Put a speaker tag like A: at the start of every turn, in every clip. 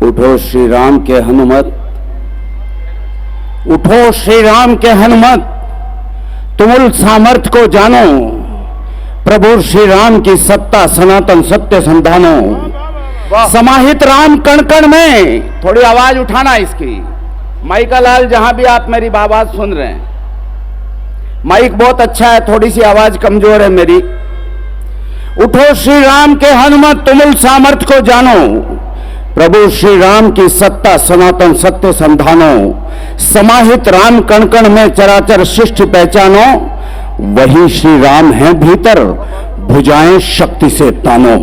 A: उठो श्री राम के हनुमत, उठो श्री राम के हनुमत, तुमुल सामर्थ्य को जानो, प्रभु श्री राम की सत्ता सनातन सत्य संधानो। समाहित राम कण कण में, थोड़ी आवाज उठाना इसकी, माइका लाल जहां भी आप मेरी आवाज सुन रहे हैं, माइक बहुत अच्छा है, थोड़ी सी आवाज कमजोर है मेरी। उठो श्री राम के हनुमत, तुमुल सामर्थ्य को जानो, प्रभु श्री राम की सत्ता सनातन सत्य संधानो। समाहित राम कण कण में चराचर शिष्ट पहचानो, वही श्री राम है भीतर, भुजाएं शक्ति से तानो।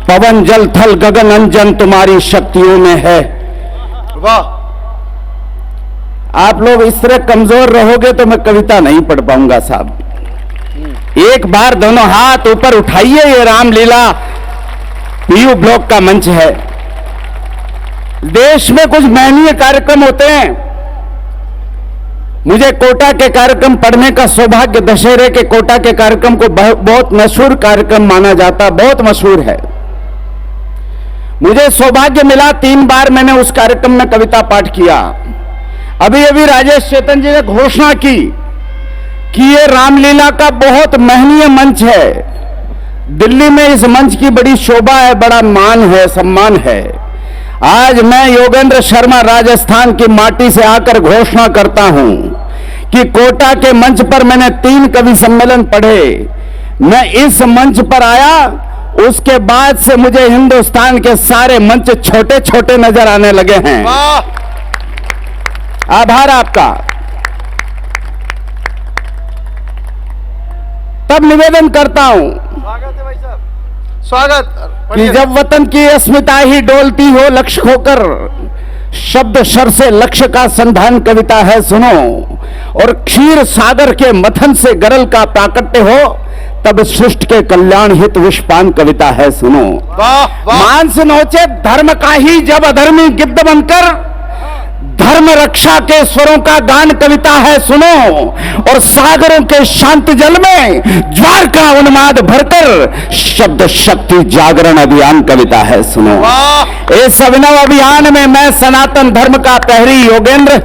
A: पवन जल थल गगन अंजन तुम्हारी शक्तियों में है।
B: वाह,
A: आप लोग इस तरह कमजोर रहोगे तो मैं कविता नहीं पढ़ पाऊंगा साहब। एक बार दोनों हाथ ऊपर उठाइए, ये रामलीला पीयू ब्लॉक का मंच है। देश में कुछ महनीय कार्यक्रम होते हैं, मुझे कोटा के कार्यक्रम पढ़ने का सौभाग्य, दशहरे के कोटा के कार्यक्रम को बहुत मशहूर कार्यक्रम माना जाता, बहुत मशहूर है। मुझे सौभाग्य मिला, 3 बार मैंने उस कार्यक्रम में कविता पाठ किया। अभी अभी राजेश चेतन जी ने घोषणा की कि ये रामलीला का बहुत महनीय मंच है, दिल्ली में इस मंच की बड़ी शोभा है, बड़ा मान है, सम्मान है। आज मैं योगेंद्र शर्मा राजस्थान की माटी से आकर घोषणा करता हूं कि कोटा के मंच पर मैंने 3 कवि सम्मेलन पढ़े। मैं इस मंच पर आया, उसके बाद से मुझे हिंदुस्तान के सारे मंच छोटे छोटे नजर आने लगे हैं। आभार आपका। तब निवेदन करता हूं,
B: स्वागत है भाई साहब, स्वागत।
A: कि जब वतन की अस्मिता ही डोलती हो लक्ष्य खोकर, शब्द शर से लक्ष्य का संधान कविता है सुनो। और क्षीर सागर के मथन से गरल का प्राकट्य हो, तब सृष्टि के कल्याण हित विषपान कविता है सुनो। मांस नोचे धर्म का ही जब अधर्मी गिद्ध बनकर, धर्म रक्षा के स्वरों का गान कविता है सुनो। और सागरों के शांत जल में ज्वार का उन्माद भरकर, शब्द शक्ति जागरण अभियान कविता है सुनो। इस अभिनव अभियान में मैं सनातन धर्म का प्रहरी योगेंद्र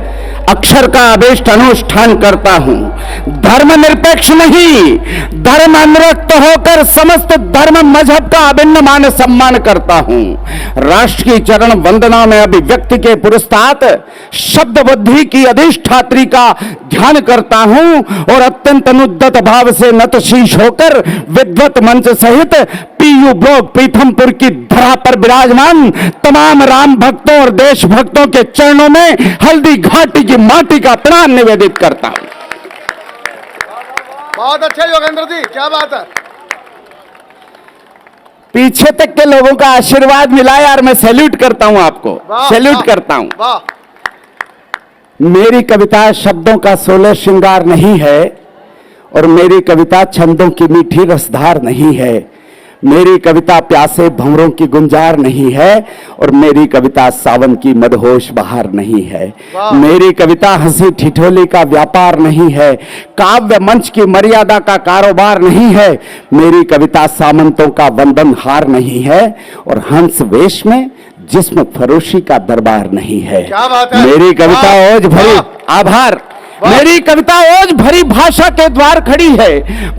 A: अक्षर का अभीष्ट अनुष्ठान करता हूं। धर्म निरपेक्ष नहीं, धर्म अनुरक्त होकर समस्त धर्म मजहब का अभिन्न मान सम्मान करता हूं। राष्ट्र की चरण वंदना में अभिव्यक्ति के पुरस्तात शब्द बुद्धि की अधिष्ठात्री का ध्यान करता हूं। और अत्यंत अनुद्दत भाव से नतशीश होकर विद्वत मंच सहित पीयू ब्लॉक पीथमपुर की धरा पर विराजमान तमाम राम भक्तों और देश भक्तों के चरणों में हल्दी घाटी की माटी का प्रणाम निवेदित करता हूं।
B: बहुत अच्छा योगेंद्र जी, क्या बात है।
A: पीछे तक के लोगों का आशीर्वाद मिला यार, मैं सैल्यूट करता हूं आपको, सैल्यूट करता हूं। मेरी कविता शब्दों का 16 श्रृंगार नहीं है, और मेरी कविता छंदों की मीठी रसधार नहीं है। मेरी कविता प्यासे भंवरों की गुंजार नहीं है, और मेरी कविता सावन की मदहोश बहार नहीं है। मेरी कविता हंसी ठिठोली का व्यापार नहीं है, काव्य मंच की मर्यादा का कारोबार नहीं है। मेरी कविता सामंतों का वंदन हार नहीं है, और हंस वेश में जिस्म फरोशी का दरबार नहीं है।
B: क्या बात है।
A: मेरी कविता ओज भरी, आभार। मेरी कविता ओज भरी भाषा के द्वार खड़ी है,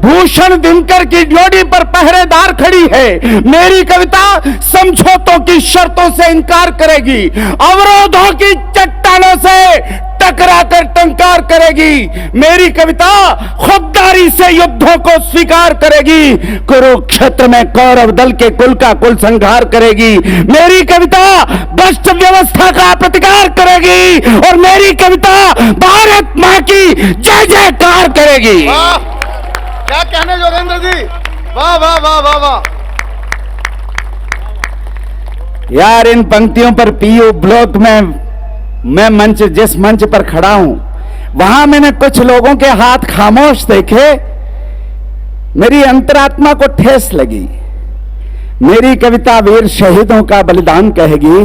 A: भूषण दिनकर की ड्योढ़ी पर पहरेदार खड़ी है। मेरी कविता समझौतों की शर्तों से इनकार करेगी, अवरोधों की चट्टानों से टकरा कर टंकार करेगी। मेरी कविता खुददारी से युद्धों को स्वीकार करेगी, कुरुक्षेत्र में कौरव दल के कुल का कुल संहार करेगी। मेरी कविता भ्रष्ट व्यवस्था का प्रतिकार करेगी, और मेरी कविता भारत मां की जय जयकार करेगी।
B: क्या कहने योगेंद्र जी, वाह वाह वाह वाह वाह।
A: यार इन पंक्तियों पर पीयू ब्लॉक में मैं मंच, जिस मंच पर खड़ा हूं, वहां मैंने कुछ लोगों के हाथ खामोश देखे, मेरी अंतरात्मा को ठेस लगी। मेरी कविता वीर शहीदों का बलिदान कहेगी,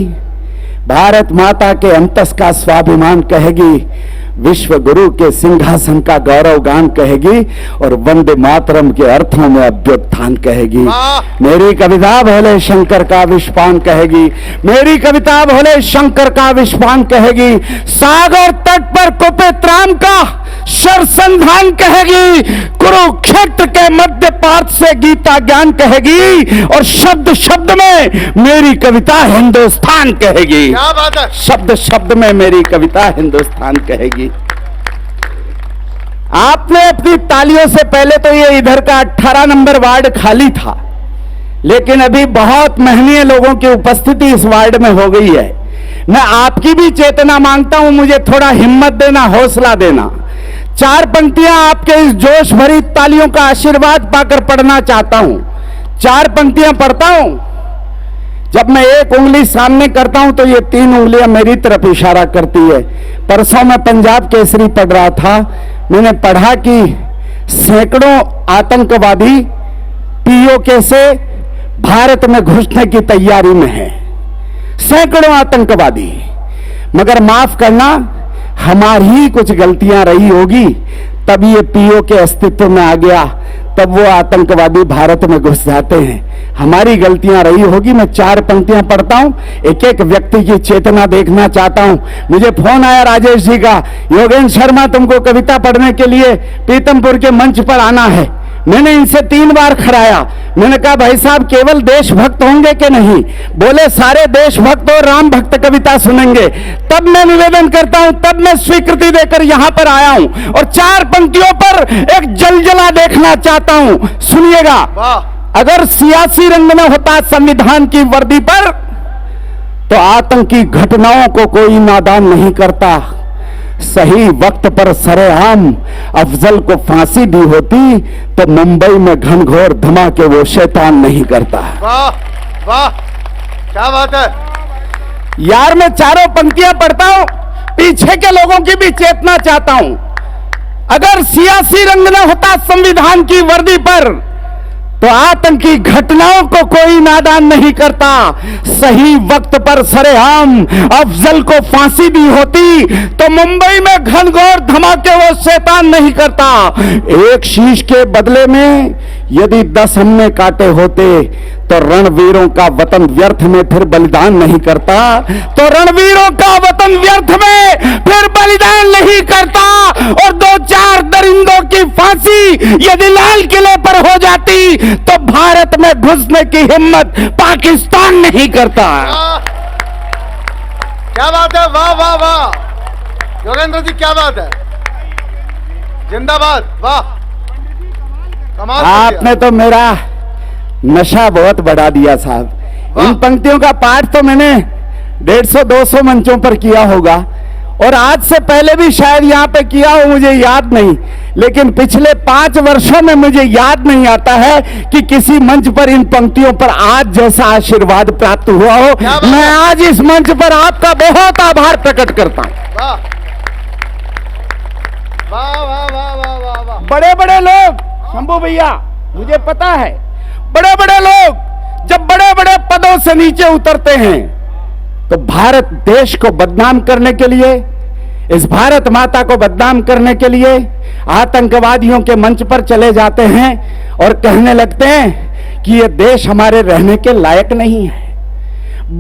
A: भारत माता के अंतस का स्वाभिमान कहेगी। विश्व गुरु के सिंहासन का गौरव गान कहेगी और वंदे मातरम के अर्थों में अभ्युत्थान कहेगी। मेरी कविता भोले शंकर का विश्वान कहेगी, मेरी कविता भोले शंकर का विश्वान कहेगी। सागर तट पर कुपित राम का सरसंधान कहेगी, कुरुक्षेत्र के मध्य पार्थ से गीता ज्ञान कहेगी और शब्द शब्द में मेरी कविता हिंदुस्तान कहेगी।
B: क्या बात है।
A: शब्द शब्द में मेरी कविता हिंदुस्तान कहेगी। आपने अपनी तालियों से पहले तो ये इधर का 18 नंबर वार्ड खाली था, लेकिन अभी बहुत महनीय लोगों की उपस्थिति इस वार्ड में हो गई है। मैं आपकी भी चेतना मांगता हूं, मुझे थोड़ा हिम्मत देना, हौसला देना। 4 पंक्तियां आपके इस जोश भरी तालियों का आशीर्वाद पाकर पढ़ना चाहता हूं। 4 पंक्तियां पढ़ता हूं। जब मैं एक उंगली सामने करता हूं तो ये 3 उंगलियां मेरी तरफ इशारा करती है। परसों मैं पंजाब केसरी पढ़ रहा था, मैंने पढ़ा कि सैकड़ों आतंकवादी पीओके से भारत में घुसने की तैयारी में है। सैकड़ों आतंकवादी। मगर माफ करना, हमारी ही कुछ गलतियां रही होगी, तभी ये पीओके अस्तित्व में आ गया, तब वो आतंकवादी भारत में घुस जाते हैं। हमारी गलतियां रही होगी। मैं 4 पंक्तियां पढ़ता हूं, एक एक व्यक्ति की चेतना देखना चाहता हूं। मुझे फोन आया राजेश जी का, योगेंद्र शर्मा तुमको कविता पढ़ने के लिए पीतमपुर के मंच पर आना है। मैंने इनसे 3 बार खराया। मैंने कहा भाई साहब केवल देशभक्त होंगे कि नहीं? बोले सारे देशभक्त और राम भक्त कविता सुनेंगे। तब मैं निवेदन करता हूं, तब मैं स्वीकृति देकर यहां पर आया हूं और 4 पंक्तियों पर एक जलजला देखना चाहता हूं। सुनिएगा। अगर सियासी रंग में होता संविधान की वर्दी पर, तो आतंकी घटनाओं को कोई नादान नहीं करता। सही वक्त पर सरेआम अफजल को फांसी दी होती तो मुंबई में घनघोर धमाके वो शैतान नहीं करता।
B: वाह वाह, क्या बात है
A: यार। मैं 4 पंक्तियां पढ़ता हूं, पीछे के लोगों की भी चेतना चाहता हूं। अगर सियासी रंग न होता संविधान की वर्दी पर, तो आतंकी घटनाओं को कोई नादान नहीं करता। सही वक्त पर सरेआम अफजल को फांसी दी होती तो मुंबई में घनघोर धमाके वो शैतान नहीं करता। एक शीश के बदले में यदि 10 हमने काटे होते तो रणवीरों का वतन व्यर्थ में फिर बलिदान नहीं करता। तो रणवीरों का वतन व्यर्थ में फिर बलिदान नहीं करता। और 2-4 दरिंदों की फांसी यदि लाल किले पर हो जाती तो भारत में घुसने की हिम्मत पाकिस्तान नहीं करता।
B: क्या बात है। वाह वाह वाह योगेंद्र जी, क्या बात है। जिंदाबाद। वाह, कमाल।
A: आपने तो मेरा नशा बहुत बढ़ा दिया साहब। इन पंक्तियों का पाठ तो मैंने 150-200 मंचों पर किया होगा और आज से पहले भी शायद यहां पे किया हो, मुझे याद नहीं। लेकिन पिछले 5 वर्षों में मुझे याद नहीं आता है कि किसी मंच पर इन पंक्तियों पर आज जैसा आशीर्वाद प्राप्त हुआ हो। मैं आज इस मंच पर आपका बहुत आभार प्रकट करता हूं।
B: वाह वाह वाह वाह वाह वाह वाह।
A: बड़े बड़े लोग, शंभू भैया मुझे पता है, बड़े बड़े लोग जब बड़े बड़े पदों से नीचे उतरते हैं तो भारत देश को बदनाम करने के लिए, इस भारत माता को बदनाम करने के लिए आतंकवादियों के मंच पर चले जाते हैं और कहने लगते हैं कि यह देश हमारे रहने के लायक नहीं है।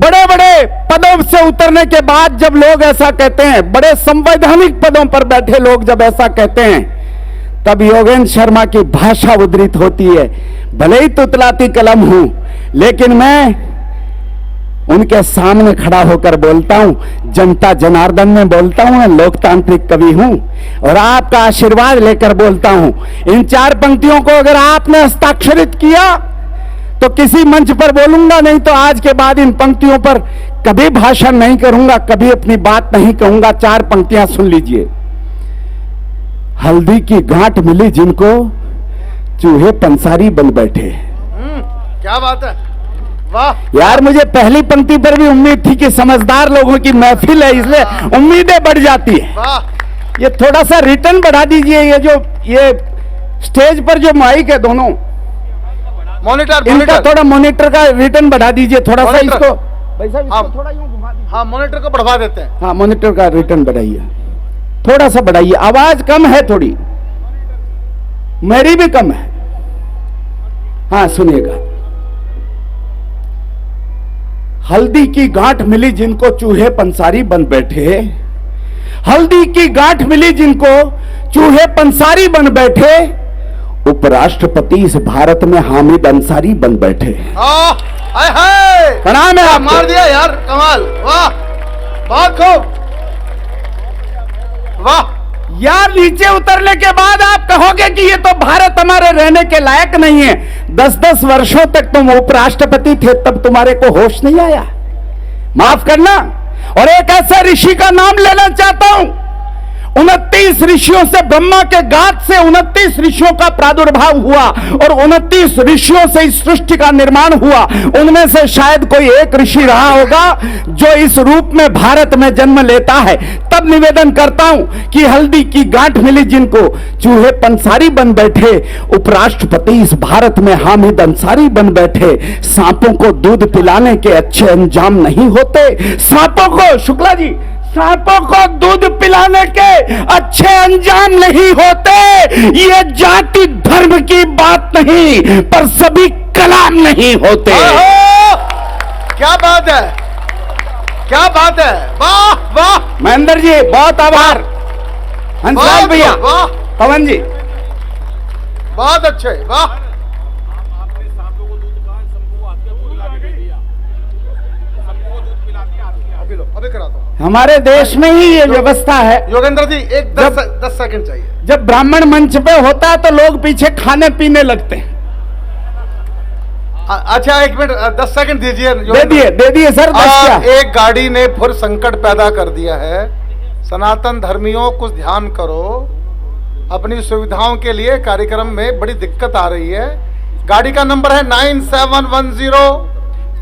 A: बड़े बड़े पदों से उतरने के बाद जब लोग ऐसा कहते हैं, बड़े संवैधानिक पदों पर बैठे लोग जब ऐसा कहते हैं, तब योगेंद्र शर्मा की भाषा उद्धृत होती है। भले ही तुतलाती कलम हूं, लेकिन मैं उनके सामने खड़ा होकर बोलता हूं, जनता जनार्दन में बोलता हूं, मैं लोकतांत्रिक कवि हूं और आपका आशीर्वाद लेकर बोलता हूं। इन 4 पंक्तियों को अगर आपने हस्ताक्षरित किया तो किसी मंच पर बोलूंगा, नहीं तो आज के बाद इन पंक्तियों पर कभी भाषण नहीं करूंगा, कभी अपनी बात नहीं कहूंगा। 4 पंक्तियां सुन लीजिए। हल्दी की गांठ मिली जिनको, चूहे पंसारी बन बैठे।
B: क्या बात है। वाह
A: यार, मुझे पहली पंक्ति पर भी उम्मीद थी कि समझदार लोगों की महफिल है, इसलिए उम्मीदें बढ़ जाती है।
B: वाह।
A: ये थोड़ा सा रिटर्न बढ़ा दीजिए। ये स्टेज पर जो माइक है दोनों,
B: मॉनिटर
A: इनका थोड़ा मॉनिटर का रिटर्न बढ़ा दीजिए थोड़ा सा। इसको भाई साहब,
B: हाँ,
A: इसको थोड़ा यूं घुमा दीजिए।
B: हाँ, मॉनिटर को बढ़वा देते हैं।
A: हाँ, मॉनिटर का रिटर्न बढ़ाइए। थोड़ा सा बढ़ाइए, आवाज कम है थोड़ी, मेरी भी कम है। हाँ सुनिएगा। हल्दी की गांठ मिली जिनको चूहे पंसारी बन बैठे, हल्दी की गांठ मिली जिनको चूहे पंसारी बन बैठे, उपराष्ट्रपति इस भारत में हामिद अंसारी बन बैठे।
B: हाय हाय,
A: प्रणाम है आपको।
B: मार दिया यार, कमाल, वाह, बहुत खूब, वाह।
A: यार नीचे उतरने के बाद आप कहोगे कि ये तो भारत हमारे रहने के लायक नहीं है। 10-10 वर्षों तक तुम उपराष्ट्रपति थे, तब तुम्हारे को होश नहीं आया? माफ करना। और एक ऐसे ऋषि का नाम लेना चाहता हूं, 29 ऋषियों से, ब्रह्मा के गात से 29 ऋषियों का प्रादुर्भाव हुआ और 29 ऋषियों से इस सृष्टि का निर्माण हुआ। उनमें से शायद कोई एक ऋषि रहा होगा जो इस रूप में भारत में जन्म लेता है। तब निवेदन करता हूं कि हल्दी की गांठ मिली जिनको चूहे पंसारी बन बैठे, उपराष्ट्रपति इस भारत में हामिद अंसारी बन बैठे। सांपों को दूध पिलाने के अच्छे अंजाम नहीं होते, सांपों को, शुक्ला जी, सांपों को दूध पिलाने के अच्छे अंजाम नहीं होते। ये जाति धर्म की बात नहीं, पर सभी कलाम नहीं होते।
B: क्या बात है, क्या बात है, वाह वाह।
A: महेंद्र जी बहुत आभार, हंसराज भैया,
B: वाह,
A: पवन जी
B: बहुत अच्छे, वाह। अभी कराता हूं।
A: हमारे देश में ही ये व्यवस्था है।
B: योगेंद्र जी एक 10 सेकंड चाहिए।
A: जब ब्राह्मण मंच पे होता है तो लोग पीछे खाने पीने लगते हैं।
B: अच्छा 1 मिनट, 10 सेकंड दीजिए।
A: दे दिए सर।
B: एक गाड़ी ने फिर संकट पैदा कर दिया है। सनातन धर्मियों कुछ ध्यान करो, अपनी सुविधाओं के लिए कार्यक्रम में बड़ी दिक्कत आ रही है। गाड़ी का नंबर है 9710।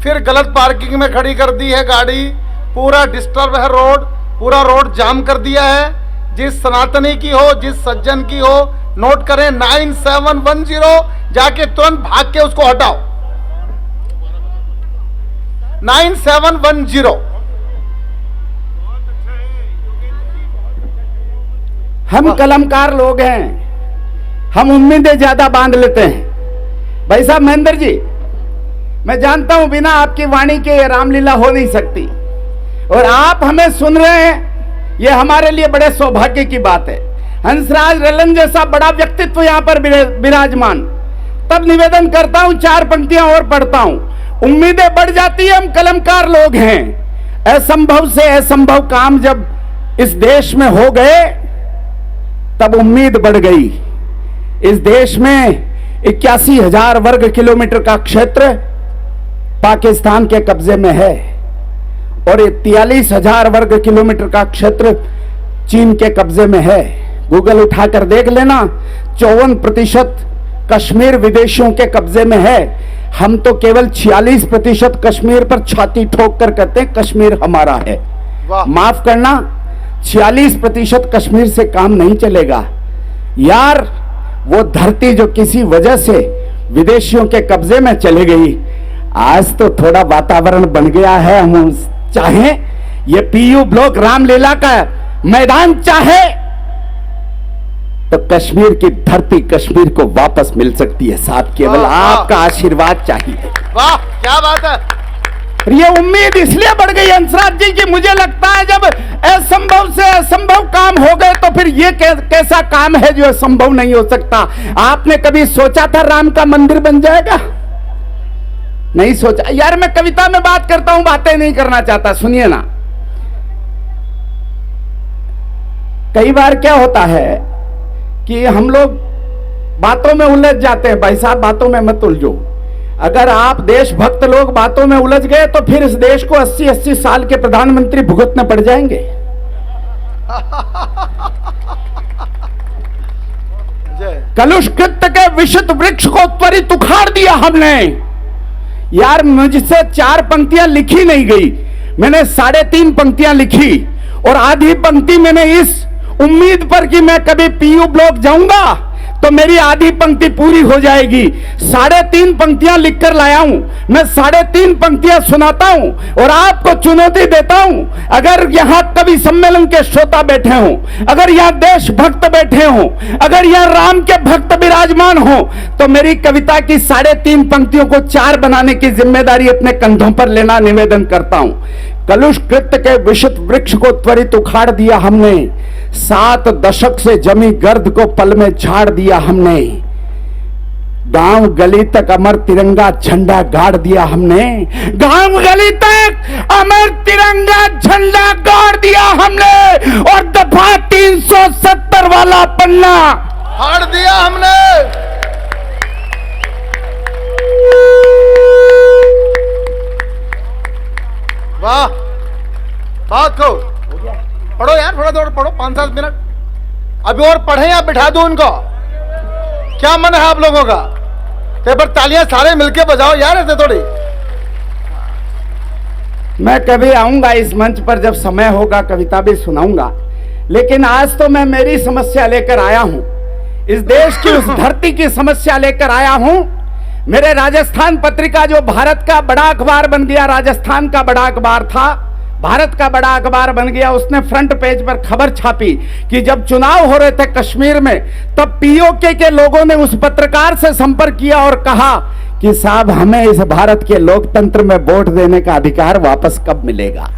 B: फिर गलत पार्किंग में खड़ी कर दी है गाड़ी, पूरा डिस्टर्ब है रोड, पूरा रोड जाम कर दिया है। जिस सनातनी की हो, जिस सज्जन की हो, नोट करें 9710, जाके तुरंत भाग के उसको हटाओ। 9710।
A: हम कलमकार लोग हैं, हम उम्मीदें ज्यादा बांध लेते हैं। भाई साहब महेंद्र जी, मैं जानता हूं बिना आपकी वाणी के रामलीला हो नहीं सकती, और आप हमें सुन रहे हैं, ये हमारे लिए बड़े सौभाग्य की बात है। हंसराज रलन जैसा बड़ा व्यक्तित्व यहां पर विराजमान। तब निवेदन करता हूं, 4 पंक्तियां और पढ़ता हूं। उम्मीदें बढ़ जाती है, हम कलमकार लोग हैं। असंभव से असंभव काम जब इस देश में हो गए, तब उम्मीद बढ़ गई। इस देश में 81,000 वर्ग किलोमीटर का क्षेत्र पाकिस्तान के कब्जे में है और 43,000 वर्ग किलोमीटर का क्षेत्र चीन के कब्जे में है। गूगल उठाकर देख लेना, 54% कश्मीर विदेशियों के कब्जे में है। हम तो केवल 46% कश्मीर पर छाती ठोक कर कहते हैं कश्मीर हमारा है। माफ करना, 46% कश्मीर से काम नहीं चलेगा यार। वो धरती जो किसी वजह से विदेशियों के कब्जे में चली गई, आज तो थोड़ा वातावरण बन गया है। हम चाहें ये पीयू ब्लॉक रामलीला का मैदान चाहे तो कश्मीर की धरती कश्मीर को वापस मिल सकती है। साथ केवल आपका आशीर्वाद चाहिए।
B: वाह क्या बात है।
A: ये उम्मीद इसलिए बढ़ गई हंसराज जी कि मुझे लगता है जब असंभव से असंभव काम हो गए तो फिर ये कैसा काम है जो असंभव नहीं हो सकता। आपने कभी सोचा था राम का मंदिर बन जाएगा? नहीं सोचा यार। मैं कविता में बात करता हूं, बातें नहीं करना चाहता। सुनिए ना, कई बार क्या होता है कि हम लोग बातों में उलझ जाते हैं। भाई साहब बातों में मत उलझो। अगर आप देशभक्त लोग बातों में उलझ गए तो फिर इस देश को 80-80 साल के प्रधानमंत्री भुगतने पड़ जाएंगे। कलुष कृत्य के विषित वृक्ष को त्वरित उखाड़ दिया हमने। यार मुझसे 4 पंक्तियां लिखी नहीं गई, मैंने 3.5 पंक्तियां लिखी और आधी पंक्ति मैंने इस उम्मीद पर कि मैं कभी पीयू ब्लॉक जाऊंगा तो मेरी आधी पंक्ति पूरी हो जाएगी। 3.5 पंक्तियां लिखकर लाया हूं, मैं 3.5 पंक्तियां सुनाता हूं और आपको चुनौती देता हूं। अगर यहां कवि सम्मेलन के श्रोता बैठे हों, अगर यहां देशभक्त बैठे हों, अगर यहां राम के भक्त विराजमान हो, तो मेरी कविता की 3.5 पंक्तियों को 4 बनाने की जिम्मेदारी अपने कंधों पर लेना निवेदन करता हूं। कलुष कृत्य के विषित वृक्ष को त्वरित उखाड़ दिया हमने, 7 दशक से जमी गर्द को पल में झाड़ दिया हमने, गांव गली तक अमर तिरंगा झंडा गाड़ दिया हमने, गांव गली तक अमर तिरंगा झंडा गाड़ दिया हमने, और दफा 370 वाला पन्ना
B: फाड़ दिया हमने। वाह, बात को पढ़ो यार, थोड़ा थोड़ा पढ़ो, 5-7 मिनट अभी और पढ़े या बिठा दो उनको? क्या मन है आप लोगों का? तो पर तालियां सारे मिलके बजाओ यार, ऐसे थोड़ी।
A: मैं कभी आऊंगा इस मंच पर, जब समय होगा कविता भी सुनाऊंगा, लेकिन आज तो मैं मेरी समस्या लेकर आया हूं, इस देश की उस धरती की समस्या लेकर आया हूं। मेरे राजस्थान पत्रिका, जो भारत का बड़ा अखबार बन गया, राजस्थान का बड़ा अखबार था, भारत का बड़ा अखबार बन गया, उसने फ्रंट पेज पर खबर छापी कि जब चुनाव हो रहे थे कश्मीर में, तब पीओके के लोगों ने उस पत्रकार से संपर्क किया और कहा कि साहब, हमें इस भारत के लोकतंत्र में वोट देने का अधिकार वापस कब मिलेगा?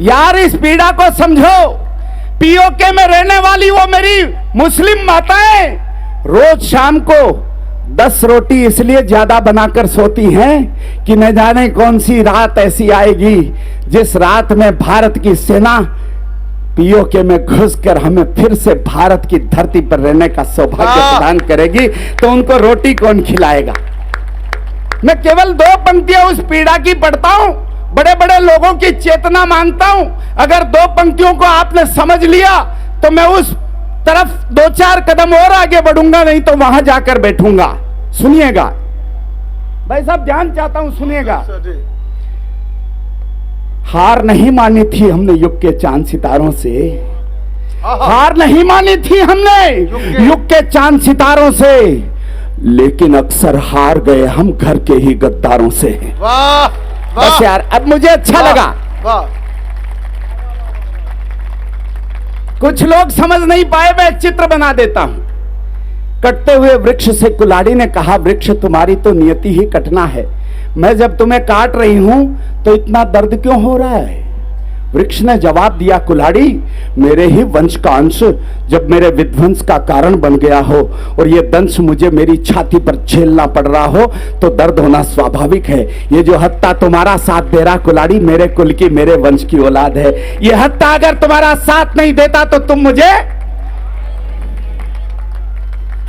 A: यार, इस पीड़ा को समझो। पीओके में रहने वाली वो मेरी मुस्लिम माताएं रोज शाम को 10 रोटी इसलिए ज्यादा बनाकर सोती हैं कि न जाने कौन सी रात ऐसी आएगी जिस रात में भारत की सेना पीओके में घुसकर हमें फिर से भारत की धरती पर रहने का सौभाग्य प्रदान करेगी, तो उनको रोटी कौन खिलाएगा? मैं केवल 2 पंक्तियां उस पीड़ा की पढ़ता हूं, बड़े बड़े लोगों की चेतना मांगता हूं। अगर 2 पंक्तियों को आपने समझ लिया तो मैं उस तरफ 2-4 कदम और आगे बढ़ूंगा, नहीं तो वहां जाकर बैठूंगा। सुनिएगा भाई साहब, ध्यान चाहता हूं, सुनिएगा। हार नहीं मानी थी हमने युग के चांद सितारों से, हार नहीं मानी थी हमने युग के चांद सितारों से, लेकिन अक्सर हार गए हम घर के ही गद्दारों से।
B: वाह,
A: बस यार, अब मुझे अच्छा लगा।
B: वाह,
A: कुछ लोग समझ नहीं पाए, मैं चित्र बना देता हूं। कटते हुए वृक्ष से कुल्हाड़ी ने कहा, वृक्ष तुम्हारी तो नियति ही कटना है, मैं जब तुम्हें काट रही हूं तो इतना दर्द क्यों हो रहा है? वृक्ष ने जवाब दिया, कुल्हाड़ी, मेरे ही वंश का अंश जब मेरे विध्वंस का कारण बन गया हो और ये दंश मुझे मेरी छाती पर झेलना पड़ रहा हो तो दर्द होना स्वाभाविक है। ये जो हत्ता तुम्हारा साथ दे रहा कुल्हाड़ी, मेरे कुल की, मेरे वंश की औलाद है। ये हत्ता अगर तुम्हारा साथ नहीं देता तो तुम मुझे,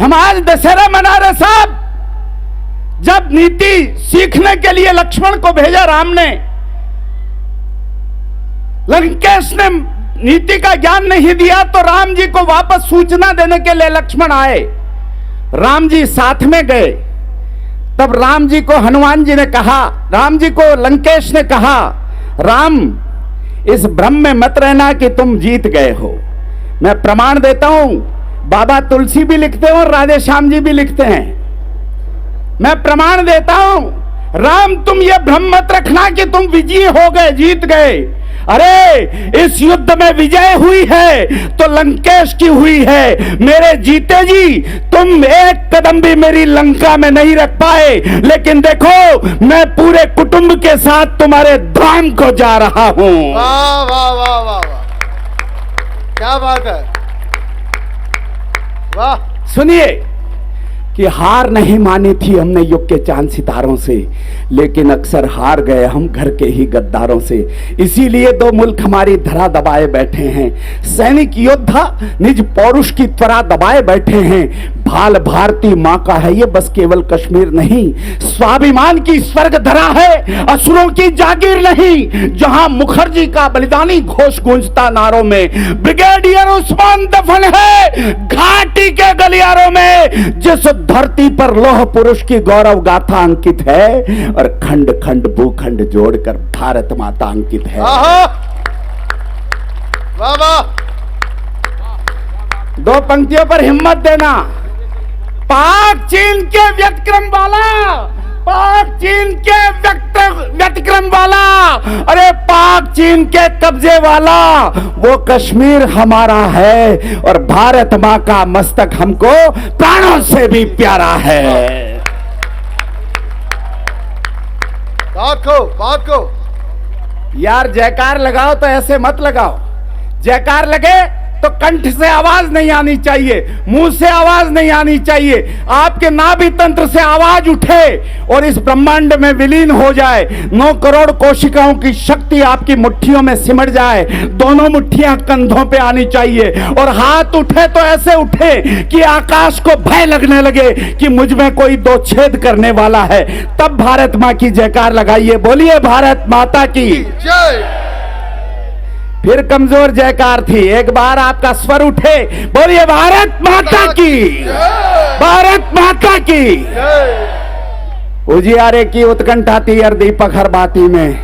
A: हम आज दशहरा मना रहे साहब, जब नीति सीखने के लिए लक्ष्मण को भेजा राम ने, लंकेश ने नीति का ज्ञान नहीं दिया तो राम जी को वापस सूचना देने के लिए लक्ष्मण आए, राम जी साथ में गए। तब राम जी को हनुमान जी ने कहा, राम जी को लंकेश ने कहा, राम, इस भ्रम में मत रहना कि तुम जीत गए हो। मैं प्रमाण देता हूं, बाबा तुलसी भी लिखते हैं और राधे श्याम जी भी लिखते हैं। मैं प्रमाण देता हूं, राम, तुम ये भ्रम मत रखना कि तुम विजयी हो गए, जीत गए। अरे, इस युद्ध में विजय हुई है तो लंकेश की हुई है। मेरे जीते जी तुम एक कदम भी मेरी लंका में नहीं रख पाए, लेकिन देखो मैं पूरे कुटुंब के साथ तुम्हारे धाम को जा रहा हूं।
B: वाह वाह वाह वाह वाह, क्या बात है, वाह।
A: सुनिए कि हार नहीं मानी थी हमने युग के चांद सितारों से, लेकिन अक्सर हार गए हम घर के ही गद्दारों से। इसीलिए 2 मुल्क हमारी धरा दबाए बैठे हैं, सैनिक योद्धा निज पौरुष की त्वरा दबाए बैठे हैं। भाल भारती मां का है ये बस केवल कश्मीर नहीं, स्वाभिमान की स्वर्ग धरा है, असुरों की जागीर नहीं। जहां मुखर्जी का बलिदानी घोष गूंजता नारों में, ब्रिगेडियर उस्मान दफन है घाटी के गलियारों में। जिस धरती पर लौह पुरुष की गौरव गाथा अंकित है और खंड खंड भूखंड जोड़कर भारत माता अंकित है।
B: वाह वाह,
A: दो पंक्तियों पर हिम्मत देना। पाक चीन के व्यतिक्रम वाला, पाक चीन के व्यतिक्रम वाला, अरे पाक चीन के कब्जे वाला, वो कश्मीर हमारा है और भारत मां का मस्तक हमको प्राणों से भी प्यारा है।
B: बात को
A: यार जयकार लगाओ तो ऐसे मत लगाओ। जयकार लगे तो कंठ से आवाज नहीं आनी चाहिए, मुंह से आवाज नहीं आनी चाहिए, आपके नाभि तंत्र से आवाज उठे और इस ब्रह्मांड में विलीन हो जाए। 9 करोड़ कोशिकाओं की शक्ति आपकी मुट्ठियों में सिमट जाए। दोनों मुट्ठियां कंधों पे आनी चाहिए और हाथ उठे तो ऐसे उठे कि आकाश को भय लगने लगे कि मुझ में कोई दो छेद करने वाला है। तब भारत मां की जयकार लगाइए। बोलिए भारत माता की
B: जय।
A: फिर कमजोर जयकार थी, एक बार आपका स्वर उठे, बोलिए भारत माता की, भारत माता की। उजियारे की उत्कंठा थी हर दीपक हर बाती में,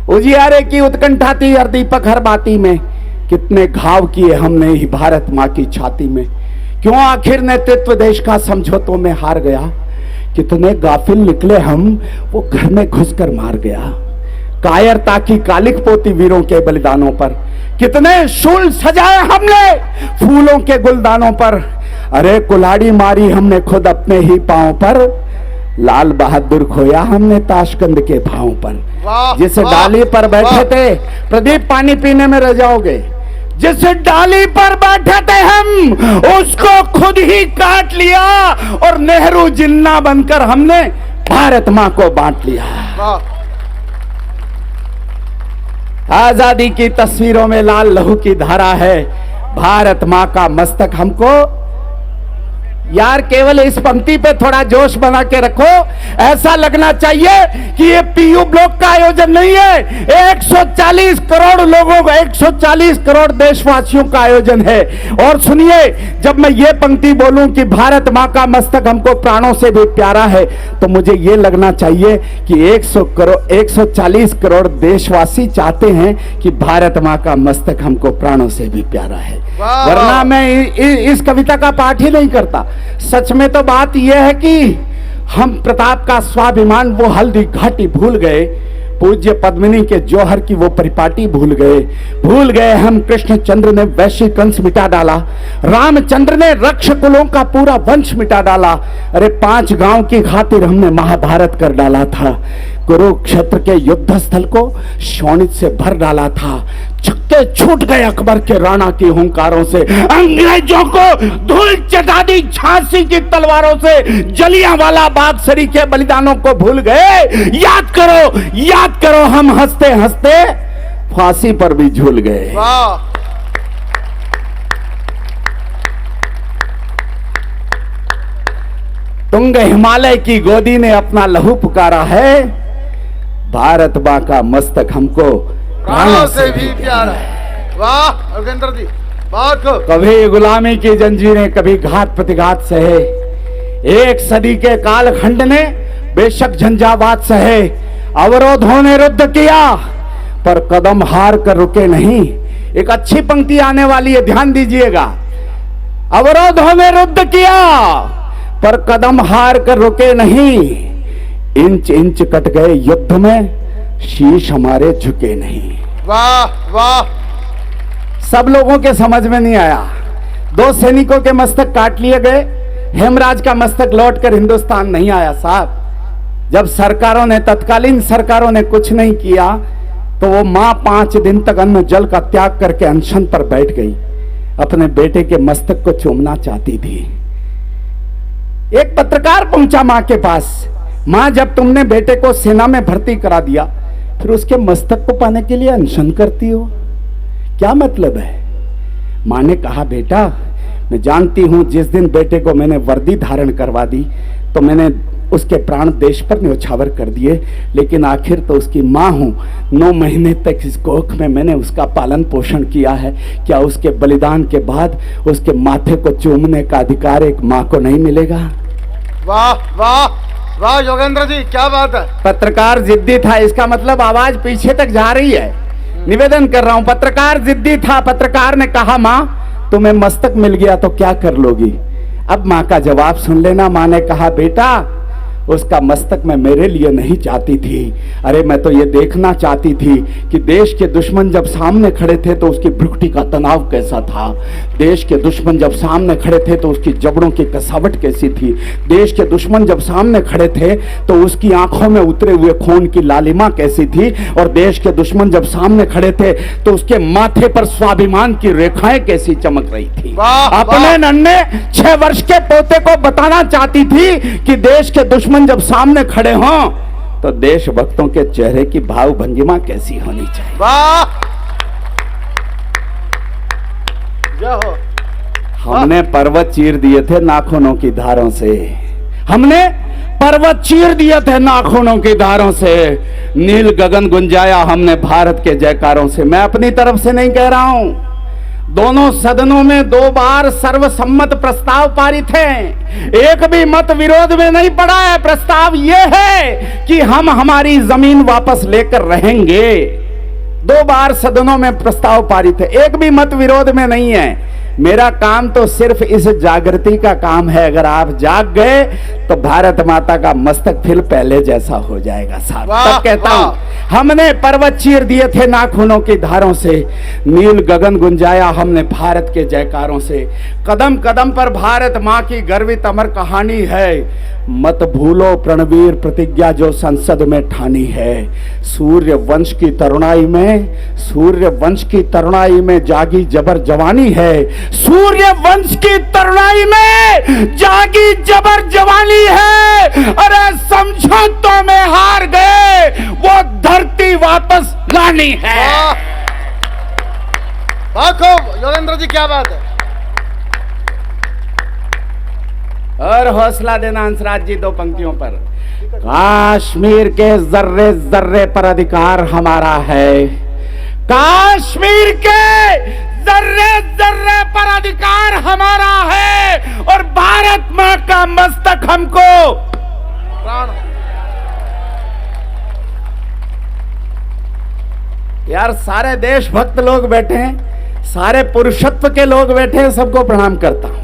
A: उजियारे की उत्कंठा थी हर दीपक हर बाती में। कितने घाव किए हमने ही भारत मां की छाती में। क्यों आखिर नेतृत्व देश का समझौतों में हार गया। कितने गाफिल निकले हम, वो घर में घुसकर मार गया। कायरता की कालिक पोती वीरों के बलिदानों पर। कितने शूल सजाए हमने फूलों के गुलदानों पर। अरे कुल्हाड़ी मारी हमने खुद अपने ही पांव पर। लाल बहादुर खोया हमने ताशकंद के भावों पर। जिस डाली पर बैठे थे, प्रदीप पानी पीने में रह जाओगे, जिस डाली पर बैठे थे हम, उसको खुद ही काट लिया और नेहरू जिन्ना बनकर हमने भारत मां को बांट लिया। आजादी की तस्वीरों में लाल लहू की धारा है। भारत मां का मस्तक हमको। यार केवल इस पंक्ति पे थोड़ा जोश बना के रखो। ऐसा लगना चाहिए कि ये पीयू ब्लॉक का आयोजन नहीं है, 140 करोड़ लोगों का, 140 करोड़ देशवासियों का आयोजन है। और सुनिए, जब मैं ये पंक्ति बोलूं कि भारत मां का मस्तक हमको प्राणों से भी प्यारा है, तो मुझे ये लगना चाहिए कि 140 करोड़ देशवासी चाहते हैं कि भारत मां का मस्तक हमको प्राणों से भी प्यारा है। वरना मैं इस कविता का पाठ ही नहीं करता। सच में तो बात यह है कि हम प्रताप का स्वाभिमान वो हल्दी घाटी भूल गए, पूज्य पद्मिनी के जौहर की वो परिपाटी भूल गए हम। कृष्णचंद्र ने वैश्य कंस मिटा डाला, रामचंद्र ने रक्ष कुलों का पूरा वंश मिटा डाला। अरे 5 गांव की खातिर हमने महाभारत कर डाला था। कुरुक्षेत्र के युद्ध स्थल को शोणित से भर डाला था। छक्के छूट गए अकबर के राणा की हुंकारों से। अंग्रेजों को धूल चटा दी झांसी की तलवारों से। जलियांवाला बाग सरी के बलिदानों को भूल गए। याद करो हम हंसते हंसते फांसी पर भी झूल गए। तुंग हिमालय की गोदी ने अपना लहू पुकारा है। भारत मां का मस्तक हमको
B: प्राणों से भी प्यारा है। वाह योगेंद्र जी, बात को।
A: कभी गुलामी की जंजीरें, कभी घात प्रतिघात सहे। एक सदी के कालखंड ने बेशक झंझावात सहे। अवरोधों ने रुद्ध किया पर कदम हार कर रुके नहीं। एक अच्छी पंक्ति आने वाली है, ध्यान दीजिएगा। अवरोधों ने रुद्ध किया पर कदम हार कर रुके नहीं। इंच इंच कट गए युद्ध में, शीश हमारे झुके नहीं।
B: वाह वाह।
A: सब लोगों के समझ में नहीं आया। 2 सैनिकों के मस्तक काट लिए गए, हेमराज का मस्तक लौटकर हिंदुस्तान नहीं आया साहब। जब सरकारों ने, तत्कालीन सरकारों ने कुछ नहीं किया तो वो मां 5 दिन तक अन्न जल का त्याग करके अनशन पर बैठ गई। अपने बेटे के मस्तक को चूमना चाहती थी। एक पत्रकार पहुंचा मां के पास। मां, जब तुमने बेटे को सेना में भर्ती करा दिया, फिर उसके मस्तक को पाने के लिए अनशन करती हो, क्या मतलब है? मां ने कहा, बेटा मैं जानती हूं जिस दिन बेटे को मैंने वर्दी धारण करवा दी तो मैंने उसके प्राण देश पर न्यौछावर कर दिए, लेकिन आखिर तो उसकी मां हूं। 9 महीने तक इस कोख में मैंने उसका पालन पोषण किया है। क्या उसके बलिदान के बाद उसके माथे को चूमने का अधिकार एक मां को नहीं मिलेगा?
B: वाह वाह वाह योगेंद्र जी, क्या बात है।
A: पत्रकार जिद्दी था, इसका मतलब आवाज पीछे तक जा रही है। निवेदन कर रहा हूं, पत्रकार जिद्दी था। पत्रकार ने कहा, मां तुम्हें मस्तक मिल गया तो क्या कर लोगी? अब मां का जवाब सुन लेना। मां ने कहा, बेटा उसका मस्तक मैं मेरे लिए नहीं चाहती थी। अरे मैं तो ये देखना चाहती थी कि देश के दुश्मन जब सामने खड़े थे तो उसकी भ्रुकुटी का तनाव कैसा था। देश के दुश्मन जब सामने खड़े थे तो उसकी जबड़ों की कसावट कैसी थी। देश के दुश्मन जब सामने खड़े थे तो उसकी आंखों में उतरे हुए खून की लालिमा कैसी थी। और देश के दुश्मन जब सामने खड़े थे तो उसके माथे पर स्वाभिमान की रेखाएं कैसी चमक रही थी। अपने नन्हे 6 वर्ष के पोते को बताना चाहती थी कि देश के दुश्मन जब सामने खड़े हों तो देशभक्तों के चेहरे की भाव भंगिमा कैसी होनी चाहिए।
B: वाह, जय हो।
A: हमने पर्वत चीर दिए थे नाखूनों की धारों से। हमने पर्वत चीर दिए थे नाखूनों की धारों से। नील गगन गुंजाया हमने भारत के जयकारों से। मैं अपनी तरफ से नहीं कह रहा हूं, दोनों सदनों में 2 बार सर्वसम्मत प्रस्ताव पारित है। एक भी मत विरोध में नहीं पड़ा है। प्रस्ताव यह है कि हम हमारी जमीन वापस लेकर रहेंगे। 2 बार सदनों में प्रस्ताव पारित है, एक भी मत विरोध में नहीं है। मेरा काम तो सिर्फ इस जागृति का काम है। अगर आप जाग गए तो भारत माता का मस्तक फिर पहले जैसा हो जाएगा साहब। तब कहता हूं, हमने पर्वत चीर दिए थे नाखूनों की धारों से। नील गगन गुंजाया हमने भारत के जयकारों से। कदम कदम पर भारत मां की गर्वित अमर कहानी है। मत भूलो प्रणवीर प्रतिज्ञा जो संसद में ठानी है। सूर्य वंश की तरुणाई में जागी जबर जवानी है। सूर्य वंश की तरुणाई में जागी जबर जवानी है। अरे समझौतों में हार गए, वो धरती वापस लानी है।
B: योगेंद्र जी, क्या बात है।
A: और हौसला देना हंसराज जी 2 पंक्तियों पर। कश्मीर के जर्रे जर्रे पर अधिकार हमारा है। कश्मीर के जर्रे जर्रे पर अधिकार हमारा है। और भारत मां का मस्तक हमको प्राण। यार सारे देशभक्त लोग बैठे हैं, सारे पुरुषत्व के लोग बैठे हैं, सबको प्रणाम करता हूं।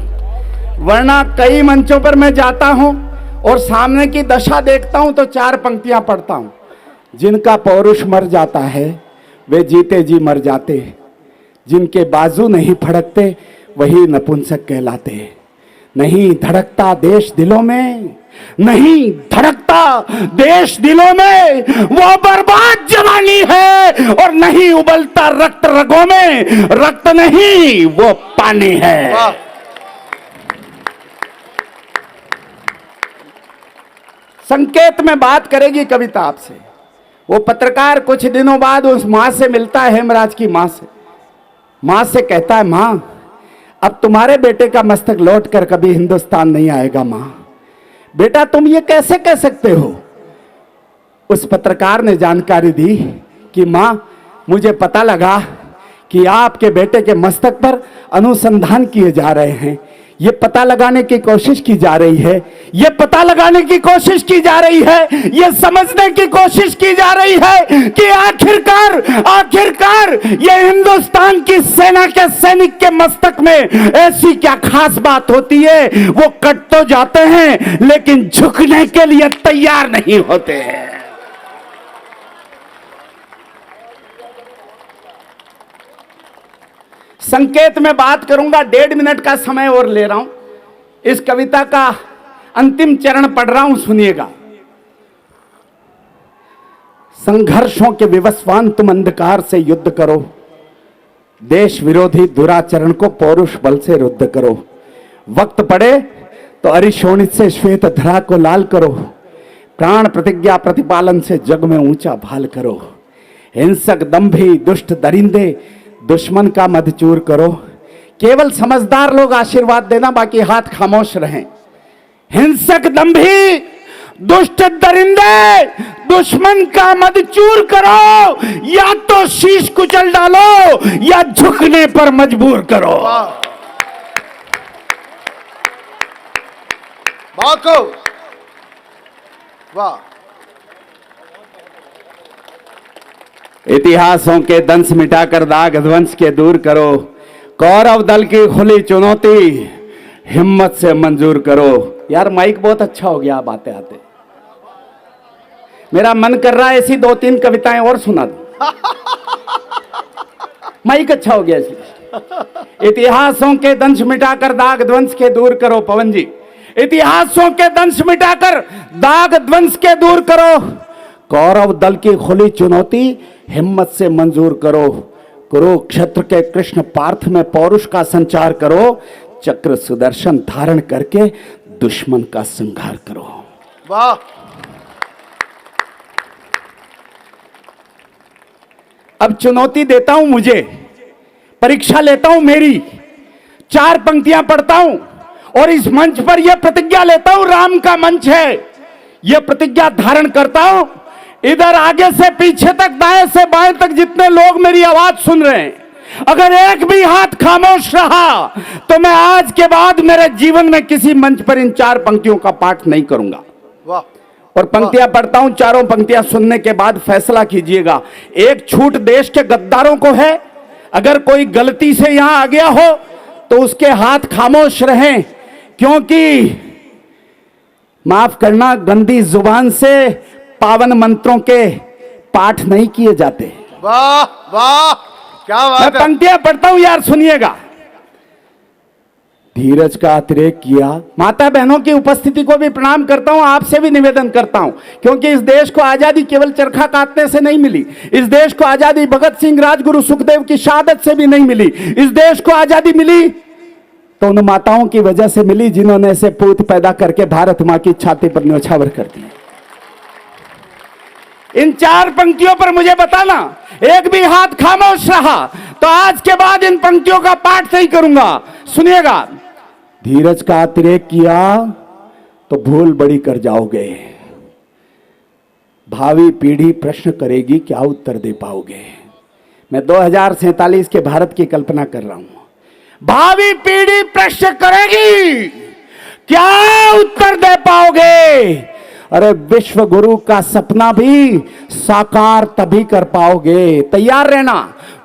A: वरना कई मंचों पर मैं जाता हूं और सामने की दशा देखता हूं तो 4 पंक्तियां पढ़ता हूं। जिनका पौरुष मर जाता है वे जीते जी मर जाते। जिनके बाजू नहीं फड़कते वही नपुंसक कहलाते। नहीं धड़कता देश दिलों में, नहीं धड़कता देश दिलों में, वो बर्बाद जवानी है। और नहीं उबलता रक्त रगों में, रक्त नहीं वो पानी है। संकेत में बात करेगी कविता आपसे। वो पत्रकार कुछ दिनों बाद उस मां से मिलता है, हेमराज की मां से। मां से कहता है, मां अब तुम्हारे बेटे का मस्तक लौट कर कभी हिंदुस्तान नहीं आएगा। मां बेटा तुम ये कैसे कह सकते हो? उस पत्रकार ने जानकारी दी कि मां मुझे पता लगा कि आपके बेटे के मस्तक पर अनुसंधान किए जा रहे हैं। ये पता लगाने की कोशिश की जा रही है, ये पता लगाने की कोशिश की जा रही है, ये समझने की कोशिश की जा रही है कि आखिरकार ये हिंदुस्तान की सेना के सैनिक के मस्तक में ऐसी क्या खास बात होती है। वो कट तो जाते हैं लेकिन झुकने के लिए तैयार नहीं होते हैं। संकेत में बात करूंगा, 1.5 मिनट का समय और ले रहा हूं। इस कविता का अंतिम चरण पढ़ रहा हूं, सुनिएगा। संघर्षों के विवस्वान तुम अंधकार से युद्ध करो। देश विरोधी दुराचरण को पौरुष बल से रुद्ध करो। वक्त पड़े तो अरिशोणित से श्वेत धरा को लाल करो। प्राण प्रतिज्ञा प्रतिपालन से जग में ऊंचा भाल करो। हिंसक दंभी दुष्ट दरिंदे दुश्मन का मधचूर करो। केवल समझदार लोग आशीर्वाद देना, बाकी हाथ खामोश रहें। हिंसक दंभी दुष्ट दरिंदे दुश्मन का मधचूर करो। या तो शीश कुचल डालो या झुकने पर मजबूर करो।
B: वाह।
A: इतिहासों के दंश मिटाकर दाग ध्वंस के दूर करो। कौरव दल की खुली चुनौती हिम्मत से मंजूर करो। यार माइक बहुत अच्छा हो गया, आप आते आते मेरा मन कर रहा है ऐसी 2-3 कविताएं और सुना दूं। माइक अच्छा हो गया इसलिए। इतिहासों के दंश मिटाकर दाग ध्वंस के दूर करो पवन जी, इतिहासों के दंश मिटाकर दाग ध्वंस के दूर करो। कौरव दल की खुली चुनौती हिम्मत से मंजूर करो। कुरुक्षेत्र के कृष्ण पार्थ में पौरुष का संचार करो। चक्र सुदर्शन धारण करके दुश्मन का संहार करो।
B: वाह।
A: अब चुनौती देता हूं, मुझे परीक्षा लेता हूं मेरी, 4 पंक्तियां पढ़ता हूं और इस मंच पर यह प्रतिज्ञा लेता हूं, राम का मंच है, यह प्रतिज्ञा धारण करता हूं। इधर आगे से पीछे तक, दाएं से बाएं तक जितने लोग मेरी आवाज सुन रहे हैं, अगर एक भी हाथ खामोश रहा तो मैं आज के बाद मेरे जीवन में किसी मंच पर इन 4 पंक्तियों का पाठ नहीं करूंगा।
B: वाह।
A: और पंक्तियां पढ़ता हूं, चारों पंक्तियां सुनने के बाद फैसला कीजिएगा। एक छूट देश के गद्दारों को है, अगर कोई गलती से यहां आ गया हो तो उसके हाथ खामोश रहें, क्योंकि माफ करना, गंदी जुबान से पावन मंत्रों के पाठ नहीं किए जाते।
B: वाह वाह, क्या
A: मैं
B: बात है।
A: पंक्तियां पढ़ता हूं यार, सुनिएगा। धीरज का अतिरेक किया। माता बहनों की उपस्थिति को भी प्रणाम करता हूं, आपसे भी निवेदन करता हूं, क्योंकि इस देश को आजादी केवल चरखा काटने से नहीं मिली। इस देश को आजादी भगत सिंह, राजगुरु सुखदेव की शहादत से भी नहीं मिली। इस देश को आजादी मिली तो उन माताओं की वजह से मिली जिन्होंने ऐसे पूत पैदा करके भारत मां की छाती पर न्योछावर कर दिया। इन 4 पंक्तियों पर मुझे बताना, एक भी हाथ खामोश रहा तो आज के बाद इन पंक्तियों का पाठ नहीं करूंगा। सुनिएगा। धीरज का अतिरेक किया तो भूल बड़ी कर जाओगे। भावी पीढ़ी प्रश्न करेगी, क्या उत्तर दे पाओगे। मैं 2047 के भारत की कल्पना कर रहा हूं। भावी पीढ़ी प्रश्न करेगी, क्या उत्तर दे पाओगे। अरे विश्व गुरु का सपना भी साकार तभी कर पाओगे, तैयार रहना।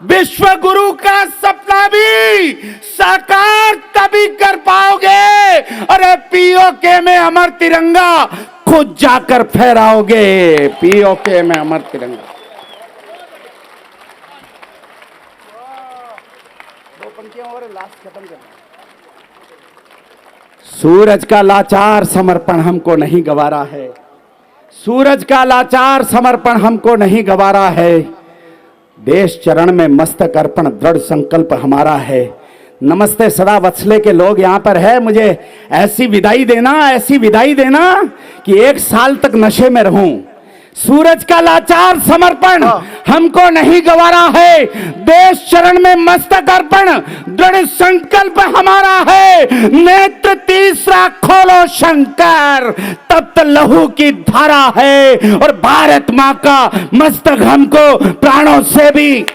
A: विश्व गुरु का सपना भी साकार तभी कर पाओगे। अरे पीओके में अमर तिरंगा खुद जाकर फहराओगे। पीओके में अमर तिरंगा। 2 पंक्तियां और लास्ट खत्म करना। सूरज का लाचार समर्पण हमको नहीं गवारा है। सूरज का लाचार समर्पण हमको नहीं गवारा है। देश चरण में मस्तक अर्पण दृढ़ संकल्प हमारा है। नमस्ते सदा वत्सले के लोग यहां पर है, मुझे ऐसी विदाई देना कि 1 साल तक नशे में रहूं। सूरज का लाचार समर्पण हमको नहीं गवारा है। देश चरण में मस्तक अर्पण दृढ़ संकल्प हमारा है। नेत्र तीसरा खोलो शंकर, तप्त लहू की धारा है और भारत मां का मस्तक हमको प्राणों से भी